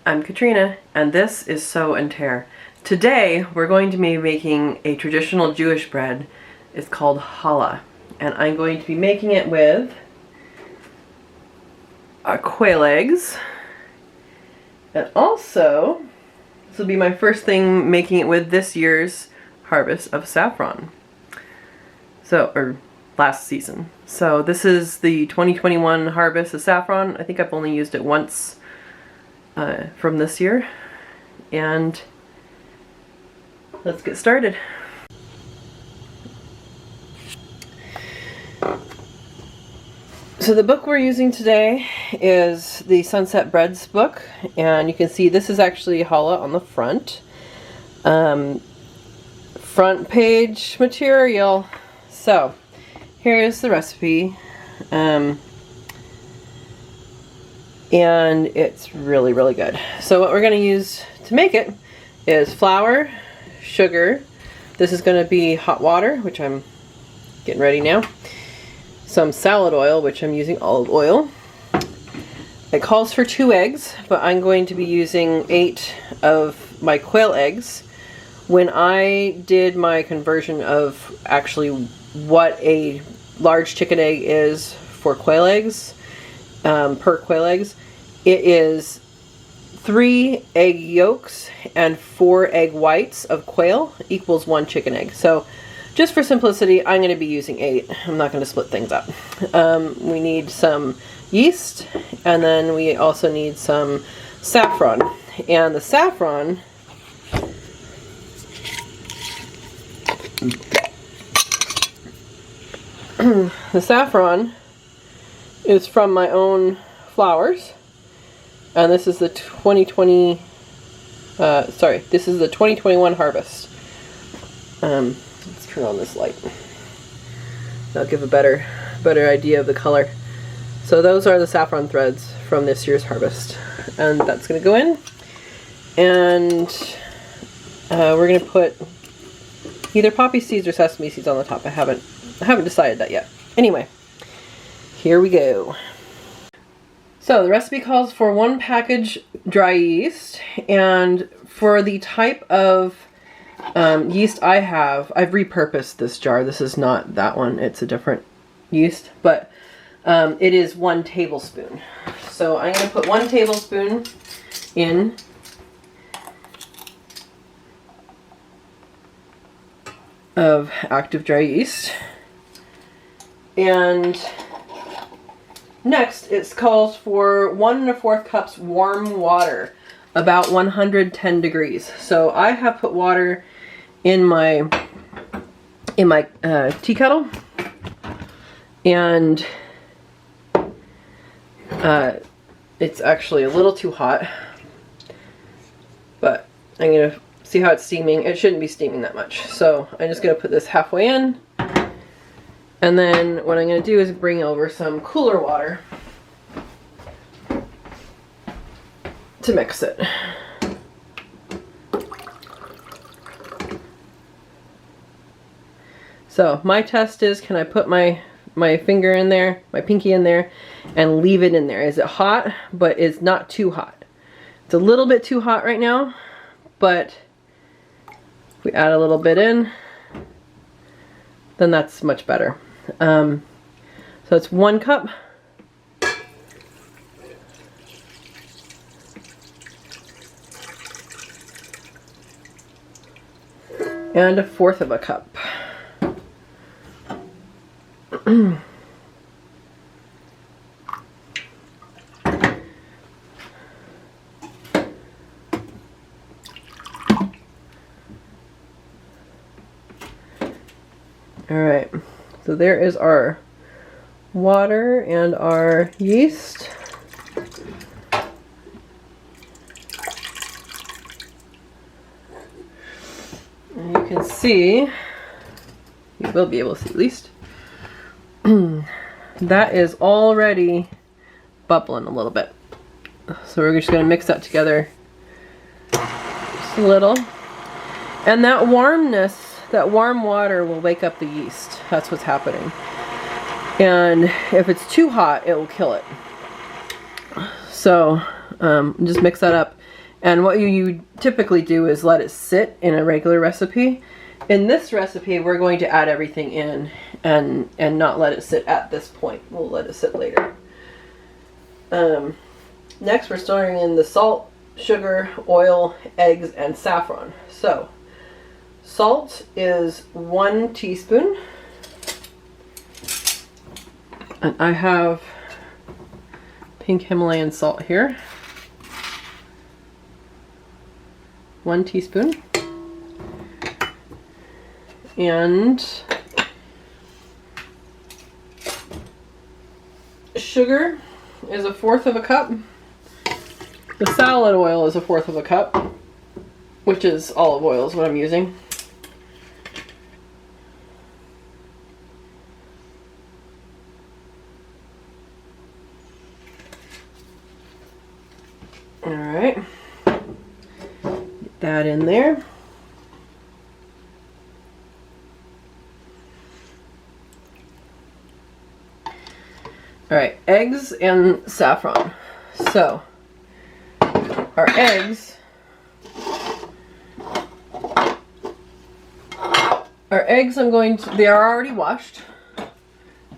I'm Katrina, and this is Sew and Tare. Today we're going to be making a traditional Jewish bread. It's called Holla, and I'm going to be making it with quail eggs, and also this will be my first thing making it with this year's harvest of saffron. Or last season. So this is the 2021 harvest of saffron. I think I've only used it once from this year, and let's get started. So the book we're using today is the Sunset Breads book, and you can see this is actually Holla on the front. Front page material. So here's the recipe. And it's really good. So what we're going to use to make it is flour, sugar. This is going to be hot water, which I'm getting ready now. Some salad oil, which I'm using olive oil. It calls for 2 eggs, but I'm going to be using 8 of my quail eggs. When I did my conversion of actually what a large chicken egg is for quail eggs, per quail eggs, it is 3 egg yolks and 4 egg whites of quail equals 1 chicken egg. So just for simplicity, I'm going to be using 8. I'm not going to split things up. We need some yeast, and then we also need some saffron. And the saffron is from my own flowers, and this is the 2021 harvest. Let's turn on this light. That'll give a better idea of the color. So those are the saffron threads from this year's harvest, and that's going to go in, and we're going to put either poppy seeds or sesame seeds on the top. I haven't decided that yet. Anyway, here we go. So the recipe calls for 1 package dry yeast, and for the type of yeast I have, I've repurposed this jar. This is not that one, it's a different yeast, but it is 1 tablespoon. So I'm going to put 1 tablespoon in. Of active dry yeast. And next it calls for 1 1/4 cups warm water, about 110 degrees. So I have put water in my tea kettle, and it's actually a little too hot, but I'm going to see how it's steaming. It shouldn't be steaming that much. So I'm just going to put this halfway in. And then what I'm going to do is bring over some cooler water to mix it. So my test is, can I put my finger in there, my pinky in there, and leave it in there? Is it hot, but it's not too hot? It's a little bit too hot right now, but we add a little bit in, then that's much better. So it's 1 cup. And 1/4 of a cup. Alright, so there is our water and our yeast. And you can see, you will be able to see at least, that is already bubbling a little bit. So we're just going to mix that together just a little. And that warmness, that warm water will wake up the yeast. That's what's happening. And if it's too hot, it will kill it. So just mix that up. And what you typically do is let it sit in a regular recipe. In this recipe, we're going to add everything in and not let it sit at this point. We'll let it sit later. Next, we're stirring in the salt, sugar, oil, eggs, and saffron. So, salt is 1 teaspoon. And I have pink Himalayan salt here. 1 teaspoon. And sugar is 1/4 cup. The salad oil is 1/4 cup, which is olive oil is what I'm using. All right, get that in there. All right, eggs and saffron. So, our eggs they are already washed,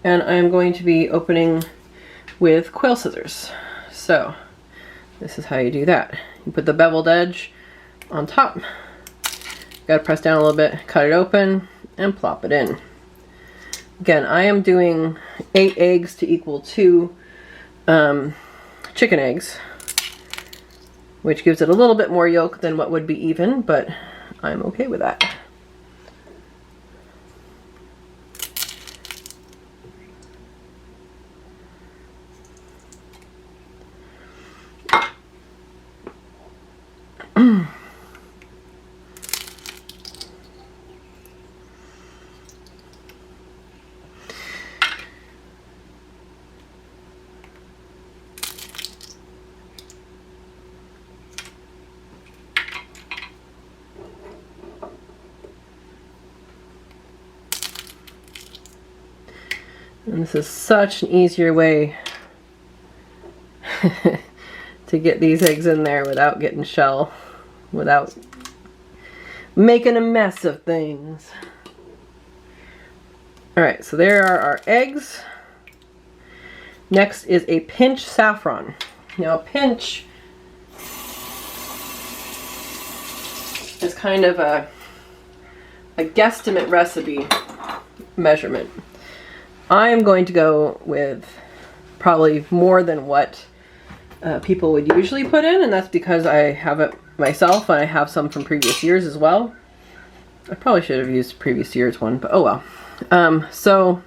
and I'm going to be opening with quail scissors. So, this is how you do that. You put the beveled edge on top. Gotta press down a little bit, cut it open, and plop it in. Again, I am doing 8 eggs to equal 2 chicken eggs, which gives it a little bit more yolk than what would be even, but I'm okay with that. And this is such an easier way to get these eggs in there without getting shell, without making a mess of things. Alright, so there are our eggs. Next is a pinch saffron. Now a pinch is kind of a guesstimate recipe measurement. I am going to go with probably more than what people would usually put in, and that's because I have it myself and I have some from previous years as well. I probably should have used previous year's one, but oh well. So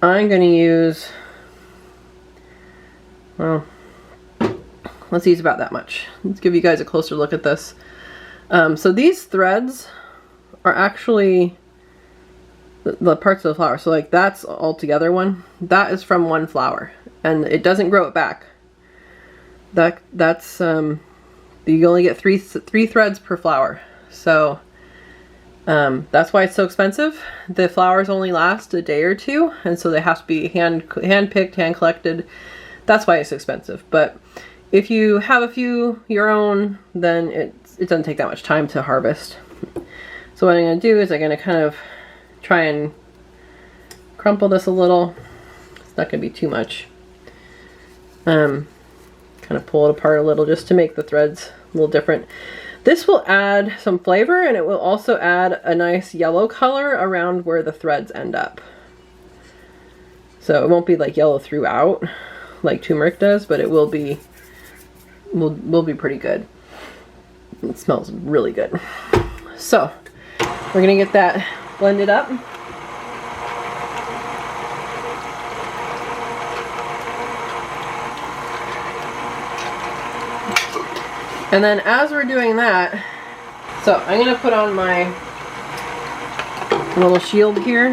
I'm going to use, well, let's use about that much. Let's give you guys a closer look at this. So these threads are actually the parts of the flower. So like that's all together one. That is from one flower, and it doesn't grow it back. That's you only get three threads per flower. So that's why it's so expensive. The flowers only last a day or two, and so they have to be hand picked, hand collected. That's why it's expensive. But if you have a few your own, then it doesn't take that much time to harvest. So what I'm going to do is I'm going to kind of try and crumple this a little. It's not going to be too much. Kind of pull it apart a little just to make the threads a little different. This will add some flavor, and it will also add a nice yellow color around where the threads end up. So it won't be like yellow throughout like turmeric does, but it will be pretty good. It smells really good. So we're gonna get that blended up. And then as we're doing that, so I'm gonna put on my little shield here,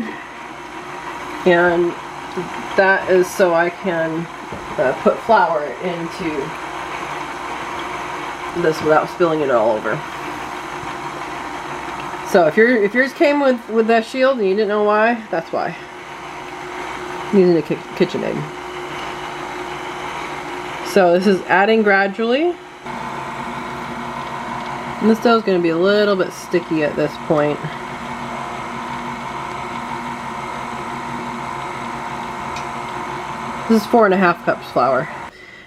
and that is so I can put flour into this without spilling it all over. So if yours came with that shield and you didn't know why, that's why. I'm using a KitchenAid. So this is adding gradually. And this dough is going to be a little bit sticky at this point. This is 4½ cups flour.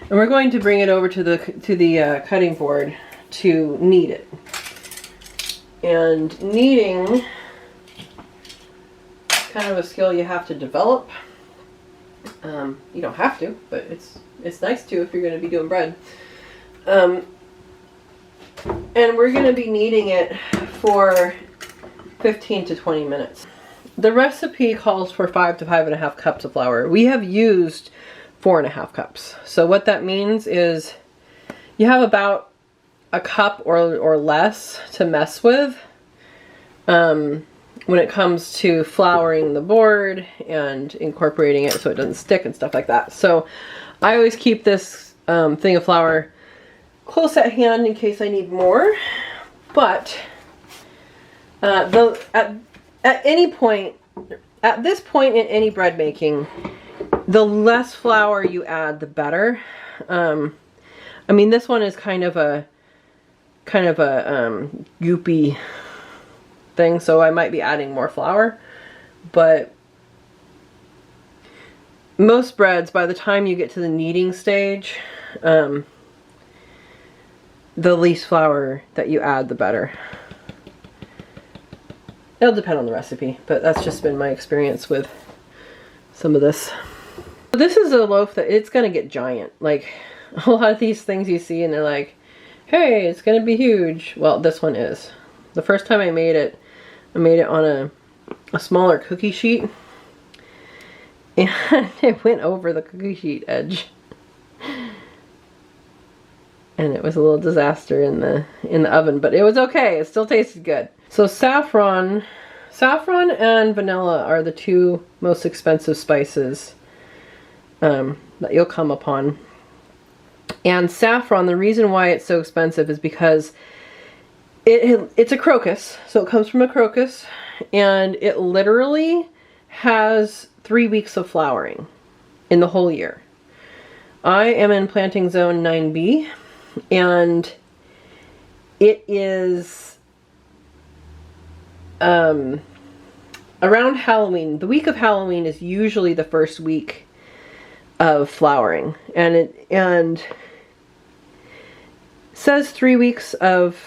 And we're going to bring it over to the cutting board to knead it. And kneading is kind of a skill you have to develop. You don't have to, but it's nice to if you're going to be doing bread. And we're going to be kneading it for 15 to 20 minutes. The recipe calls for 5 to 5½ cups of flour. We have used 4½ cups. So what that means is you have about a cup or less to mess with when it comes to flouring the board and incorporating it so it doesn't stick and stuff like that. So I always keep this thing of flour close at hand in case I need more. But at this point in any bread making, the less flour you add, the better. I mean, this one is kind of a goopy thing, so I might be adding more flour, but most breads, by the time you get to the kneading stage, the least flour that you add, the better. It'll depend on the recipe, but that's just been my experience with some of this. This is a loaf that it's gonna get giant. Like a lot of these things you see and they're like, hey, it's gonna be huge. Well, this one is. The first time I made it on a smaller cookie sheet, and it went over the cookie sheet edge. And it was a little disaster in the oven, but it was okay. It still tasted good. So saffron and vanilla are the two most expensive spices that you'll come upon. And saffron, the reason why it's so expensive is because it's a crocus. So it comes from a crocus, and it literally has 3 weeks of flowering in the whole year. I am in planting zone 9B, and it is around Halloween. The week of Halloween is usually the first week of flowering, and it says 3 weeks of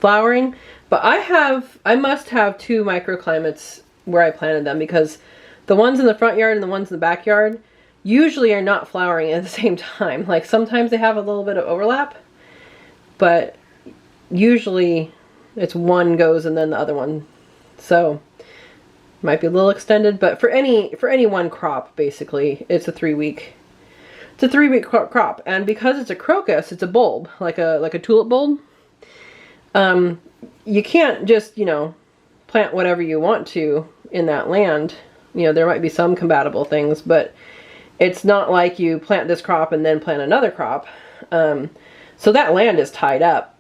flowering, but I must have 2 microclimates where I planted them, because the ones in the front yard and the ones in the backyard usually are not flowering at the same time. Like sometimes they have a little bit of overlap, but usually it's one goes and then the other one. So might be a little extended, but for any one crop, basically, it's a 3-week. It's a 3-week crop, and because it's a crocus, it's a bulb, like a tulip bulb. You can't just, plant whatever you want to in that land. There might be some compatible things, but it's not like you plant this crop and then plant another crop. So that land is tied up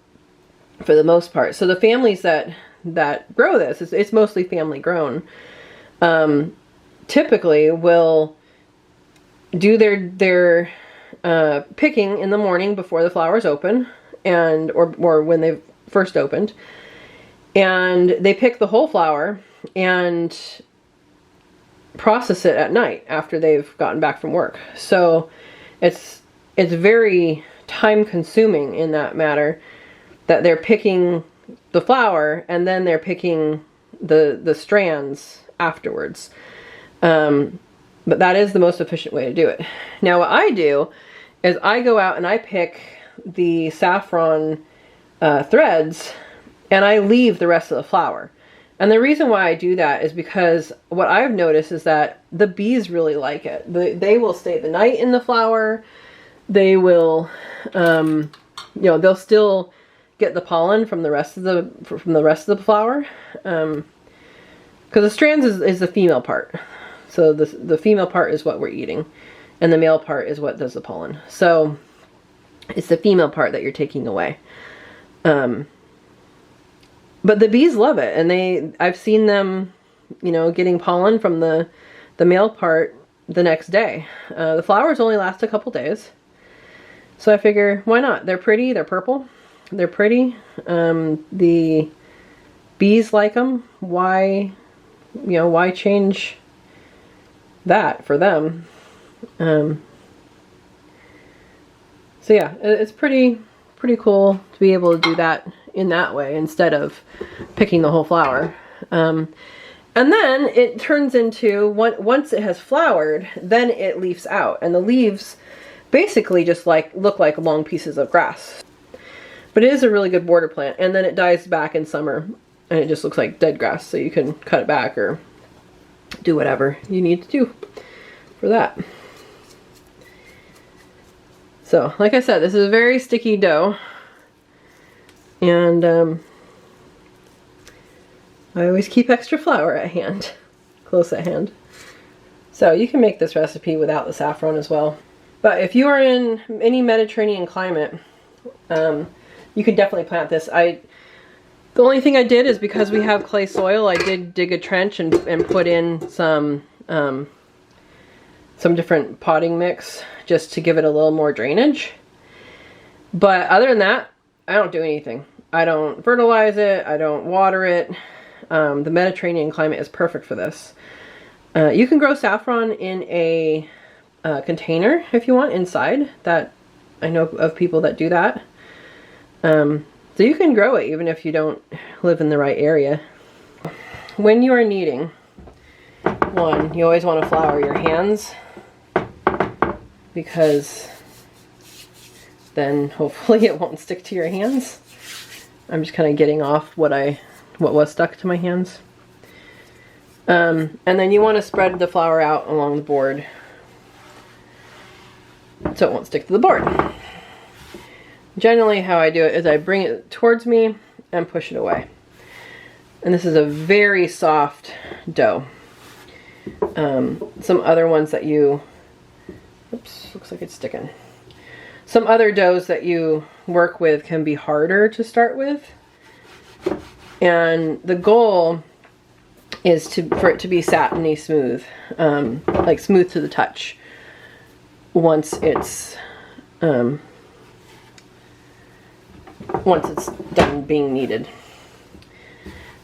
for the most part. So the families that grow this, it's mostly family grown, typically will do their picking in the morning before the flowers open, or when they've first opened, and they pick the whole flower and process it at night after they've gotten back from work. So it's very time consuming in that matter, that they're picking the flower and then they're picking the strands afterwards. But that is the most efficient way to do it. Now what I do is I go out and I pick the saffron threads and I leave the rest of the flower. And the reason why I do that is because what I've noticed is that the bees really like it. They will stay the night in the flower. They will, they'll still get the pollen from the rest of the flower. Because the strands is the female part. So the female part is what we're eating, and the male part is what does the pollen. So it's the female part that you're taking away. But the bees love it, and I've seen them, getting pollen from the male part the next day. The flowers only last a couple days, so I figure, why not? They're pretty, they're purple, They're pretty. The bees like them. Why, why change that for them? So yeah, it's pretty cool to be able to do that in that way instead of picking the whole flower. And then it turns into, once it has flowered, then it leaves out. And the leaves basically just look like long pieces of grass. But it is a really good border plant. And then it dies back in summer and it just looks like dead grass. So you can cut it back or do whatever you need to do for that. So, like I said, this is a very sticky dough. And I always keep extra flour at hand, close at hand. So you can make this recipe without the saffron as well. But if you are in any Mediterranean climate, you could definitely plant this. The only thing I did is because we have clay soil, I did dig a trench and put in some different potting mix just to give it a little more drainage. But other than that, I don't do anything. I don't fertilize it, I don't water it. The Mediterranean climate is perfect for this. You can grow saffron in a container if you want inside. That I know of people that do that. So you can grow it even if you don't live in the right area. When you are kneading, one, you always want to flour your hands because then hopefully it won't stick to your hands. I'm just kind of getting off what was stuck to my hands. And then you want to spread the flour out along the board so it won't stick to the board. Generally how I do it is I bring it towards me and push it away. And this is a very soft dough. Some other ones that oops, looks like it's sticking. Some other doughs that you work with can be harder to start with. And the goal is for it to be satiny smooth, like smooth to the touch once it's done being kneaded.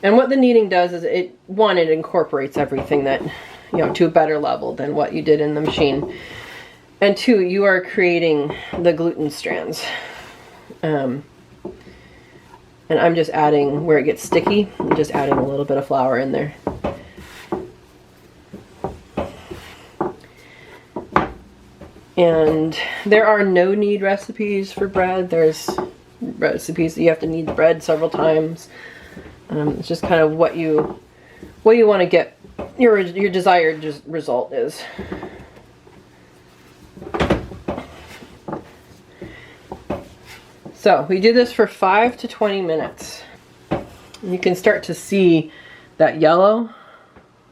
And what the kneading does is it incorporates everything that, to a better level than what you did in the machine. And two, you are creating the gluten strands. And I'm just adding, where it gets sticky, I'm just adding a little bit of flour in there. And there are no knead recipes for bread. There's recipes that you have to knead the bread several times. It's just kind of what you want to get, your desired result is. So we do this for 5 to 20 minutes. You can start to see that yellow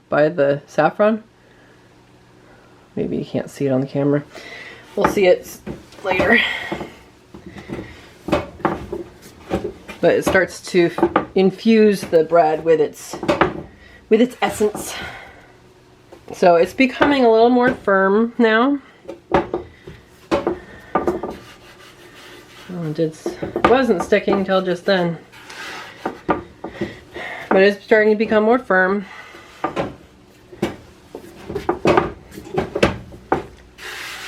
by the saffron. Maybe you can't see it on the camera. We'll see it later. But it starts to infuse the bread with its essence. So it's becoming a little more firm now. It wasn't sticking until just then. But it's starting to become more firm.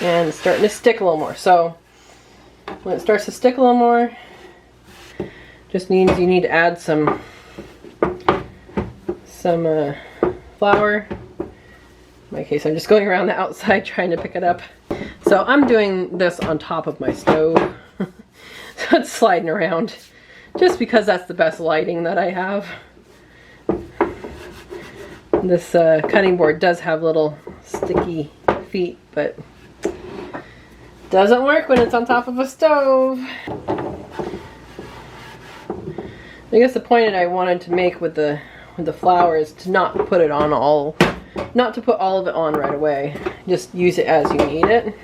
And it's starting to stick a little more. So when it starts to stick a little more, just means you need to add some flour. In my case, I'm just going around the outside trying to pick it up. So I'm doing this on top of my stove. So it's sliding around just because that's the best lighting that I have. This cutting board does have little sticky feet, but doesn't work when it's on top of a stove. I guess the point that I wanted to make with the flour is to not put put all of it on right away. Just use it as you need it.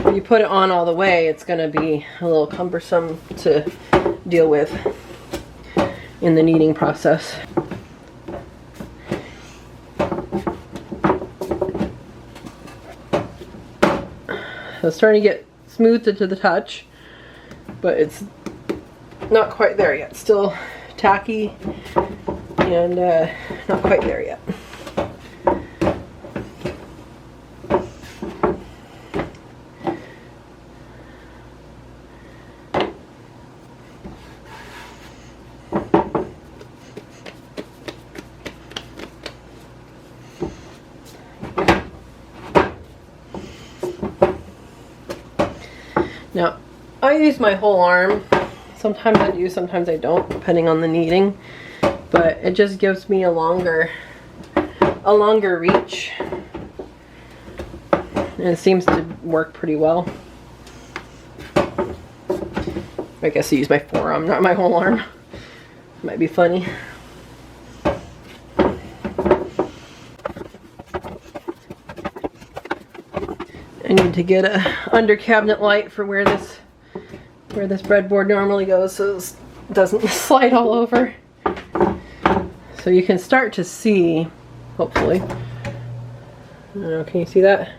If you put it on all the way, it's going to be a little cumbersome to deal with in the kneading process. So it's starting to get smoothed to the touch, but it's not quite there yet. Still tacky and not quite there yet. Now, I use my whole arm. Sometimes I do, sometimes I don't, depending on the kneading. But it just gives me a longer reach. And it seems to work pretty well. I guess I use my forearm, not my whole arm. Might be funny. I need to get a under cabinet light for where this breadboard normally goes, so it doesn't slide all over. So you can start to see, hopefully. I don't know, can you see that?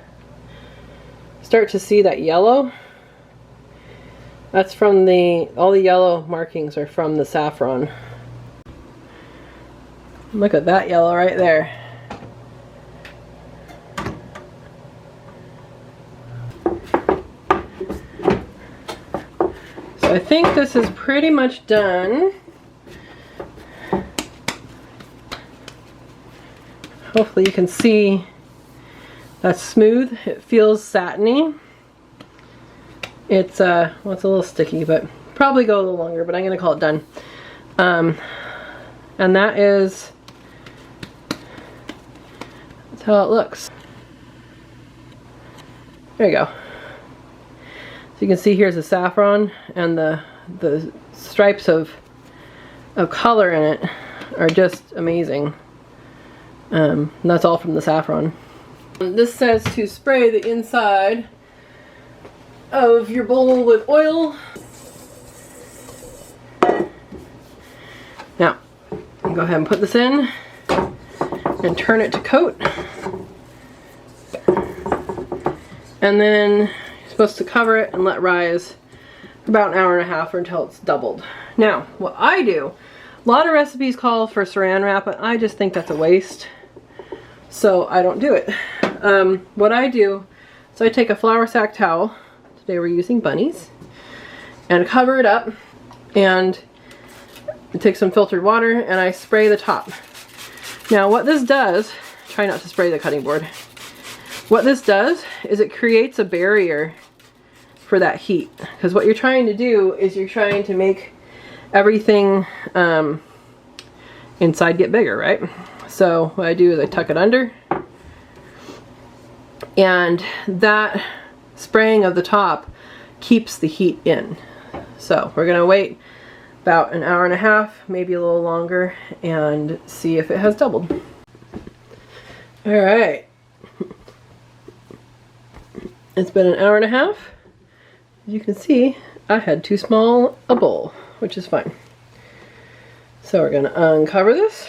Start to see that yellow. That's from all the yellow markings are from the saffron. Look at that yellow right there. I think this is pretty much done. Hopefully you can see that's smooth. It feels satiny. It's well, it's a little sticky, but probably go a little longer, but I'm gonna call it done. And that's how it looks. There you go. So you can see here's the saffron, and the stripes of color in it are just amazing. And that's all from the saffron. This says to spray the inside of your bowl with oil. Now, go ahead and put this in and turn it to coat. And then supposed to cover it and let rise for about an hour and a half or until it's doubled. Now, what I do, a lot of recipes call for saran wrap, but I just think that's a waste, so I don't do it. What I do, so I take a flour sack towel, today we're using bunnies, and cover it up, and I take some filtered water and I spray the top. Now what this does, try not to spray the cutting board. What this does is it creates a barrier for that heat, because what you're trying to do is you're trying to make everything inside get bigger, right? So what I do is I tuck it under, and that spraying of the top keeps the heat in. So we're gonna wait about an hour and a half, maybe a little longer, and see if it has doubled. All right. It's been an hour and a half. As you can see, I had too small a bowl, which is fine. So we're gonna uncover this.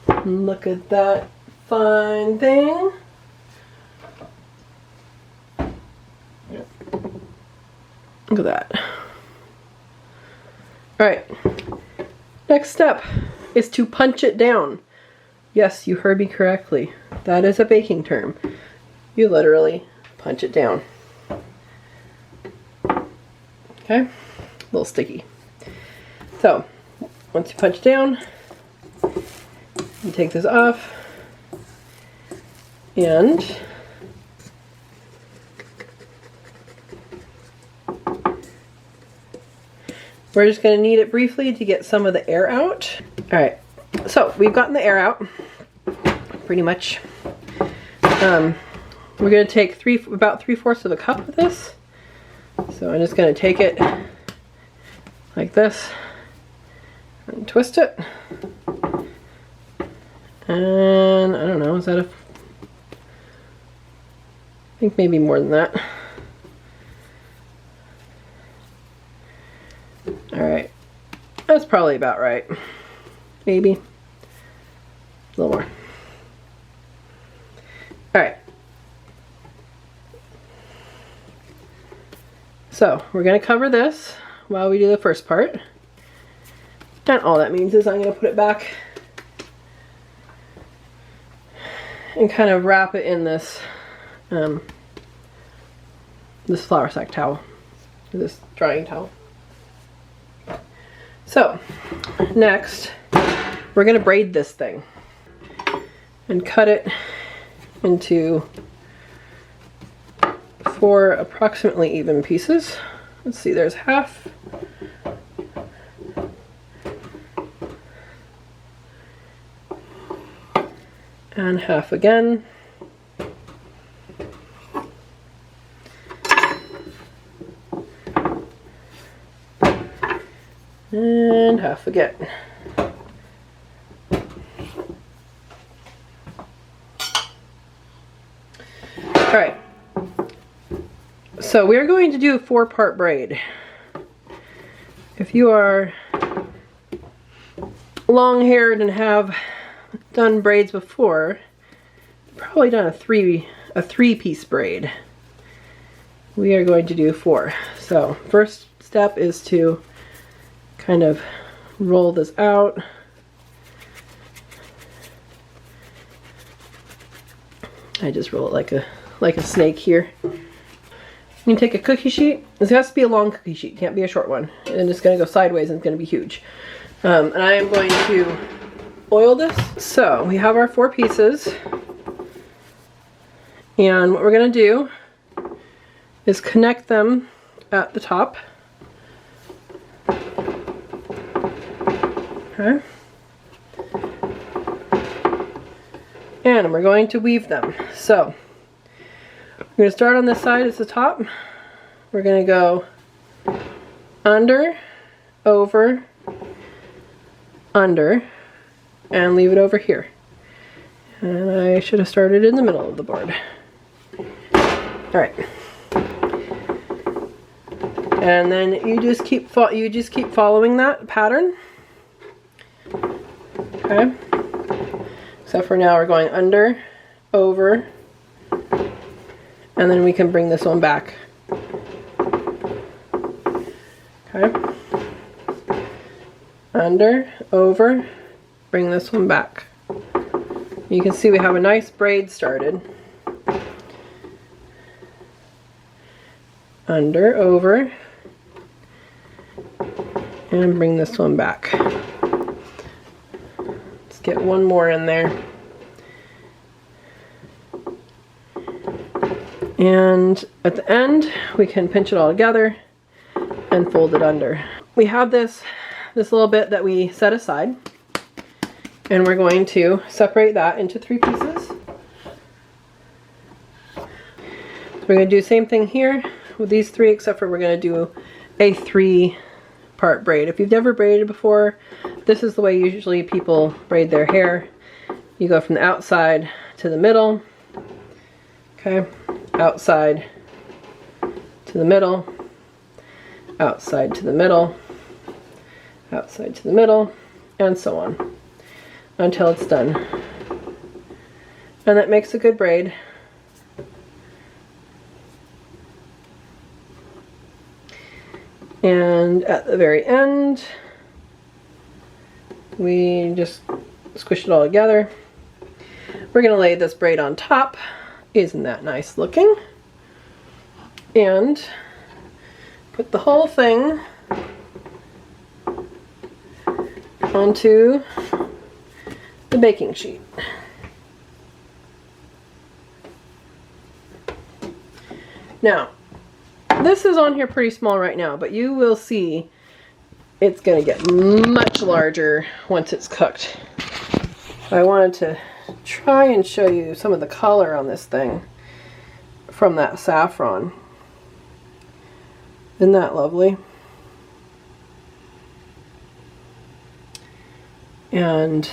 And look at that fine thing. Look at that. All right, next step is to punch it down. Yes, you heard me correctly. That is a baking term. You literally punch it down. Okay, a little sticky. So, once you punch down, you take this off, and we're just going to knead it briefly to get some of the air out. All right, so we've gotten the air out, pretty much. We're going to take about 3/4 of a cup of this. So I'm just going to take it like this and twist it. And I don't know, is that I think maybe more than that. All right, that's probably about right. Maybe a little more. All right, So we're going to cover this while we do the first part. And all that means is I'm going to put it back and kind of wrap it in this this flour sack towel, this drying towel. So next we're going to braid this thing and cut it into 4 approximately even pieces. Let's see, there's half. And half again. And half again. All right. So we're going to do a 4-part braid. If you are long-haired and have done braids before, you've probably done a three-piece braid. We are going to do 4. So first step is to kind of roll this out. I just roll it like a snake here. You take a cookie sheet. This has to be a long cookie sheet, can't be a short one. And it's going to go sideways and it's going to be huge. And I am going to oil this. So we have our 4 pieces. And what we're going to do is connect them at the top. Okay. And we're going to weave them. So we're going to start on this side as the top. We're going to go under, over, under, and leave it over here. And I should have started in the middle of the board. Alright. And then you just keep following that pattern. Okay. Except for now we're going under, over, and then we can bring this one back. Okay. Under, over, bring this one back. You can see we have a nice braid started. Under, over, and bring this one back. Let's get one more in there. And at the end, we can pinch it all together and fold it under. We have this little bit that we set aside, and we're going to separate that into 3 pieces. So we're going to do the same thing here with these 3, except for we're going to do a 3-part braid. If you've never braided before, this is the way usually people braid their hair. You go from the outside to the middle. Okay. Outside to the middle, outside to the middle, outside to the middle, and so on until it's done. And that makes a good braid. And at the very end, we just squish it all together. We're going to lay this braid on top. Isn't that nice looking? And put the whole thing onto the baking sheet. Now, this is on here pretty small right now, but you will see it's going to get much larger once it's cooked. I wanted to try and show you some of the color on this thing from that saffron. Isn't that lovely? And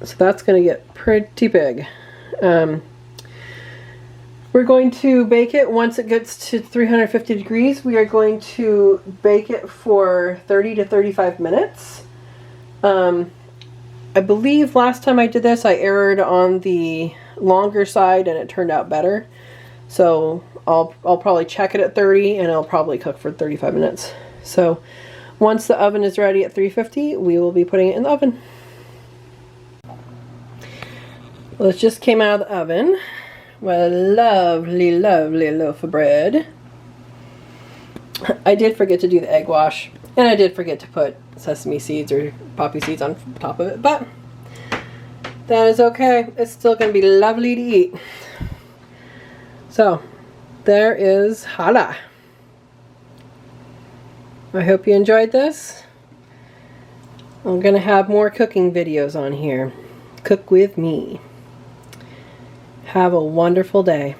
so that's going to get pretty big. We're going to bake it once it gets to 350 degrees. We are going to bake it for 30 to 35 minutes. I believe last time I did this I erred on the longer side and it turned out better. So I'll probably check it at 30 and it'll probably cook for 35 minutes. So once the oven is ready at 350, we will be putting it in the oven. Well, it just came out of the oven. What a lovely, lovely loaf of bread. I did forget to do the egg wash, and I did forget to put sesame seeds or poppy seeds on top of it, but that is okay. It's still going to be lovely to eat. So, there is Holla. I hope you enjoyed this. I'm going to have more cooking videos on here. Cook with me. Have a wonderful day.